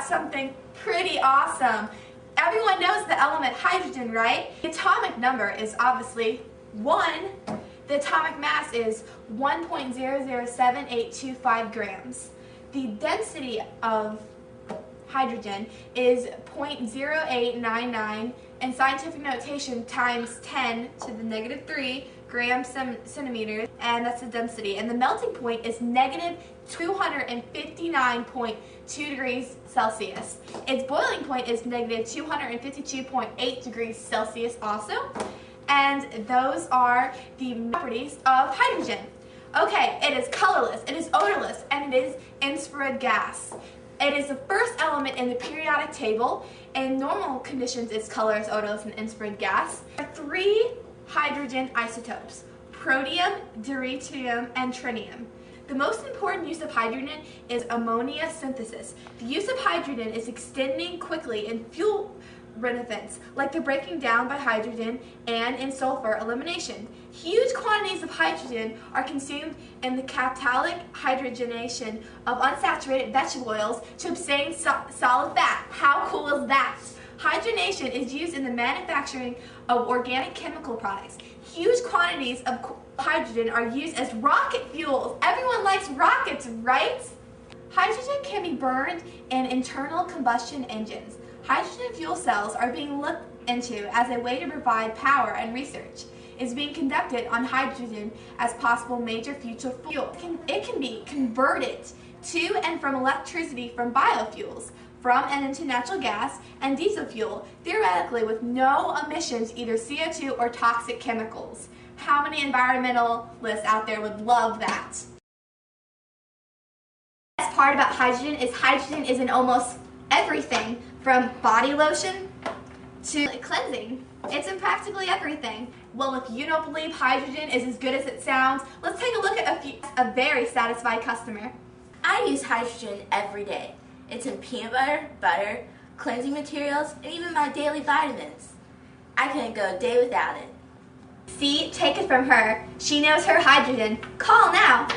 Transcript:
something pretty awesome. Everyone knows the element hydrogen, right? The atomic number is obviously 1. The atomic mass is 1.007825 grams. The density of hydrogen is 0.0899 in scientific notation times 10 to the negative 3 grams centimeters, and that's the density. And the melting point is negative 259.2 degrees Celsius. Its boiling point is negative 252.8 degrees Celsius also. And those are the properties of hydrogen. Okay, it is colorless, it is odorless, and it is infrared gas. It is the first element in the periodic table. In normal conditions, its color is odorless and infrared gas. There are 3 hydrogen isotopes: protium, deuterium, and tritium. The most important use of hydrogen is ammonia synthesis. The use of hydrogen is extending quickly in fuel renovants, like the breaking down by hydrogen and in sulfur elimination. Huge quantities of hydrogen are consumed in the catalytic hydrogenation of unsaturated vegetable oils to obtain solid fat. How cool is that? Hydrogenation is used in the manufacturing of organic chemical products. Huge quantities of hydrogen are used as rocket fuels. Everyone likes rockets, right? Hydrogen can be burned in internal combustion engines. Hydrogen fuel cells are being looked into as a way to provide power, and research is being conducted on hydrogen as possible major future fuel. It can be converted to and from electricity from biofuels, from and into natural gas and diesel fuel, theoretically with no emissions, either CO2 or toxic chemicals. How many environmentalists out there would love that? The best part about hydrogen is in almost everything, from body lotion to cleansing. It's in practically everything. Well, if you don't believe hydrogen is as good as it sounds, let's take a look at a very satisfied customer. I use hydrogen every day. It's in peanut butter, cleansing materials, and even my daily vitamins. I couldn't go a day without it. See, take it from her. She knows her hydrogen. Call now.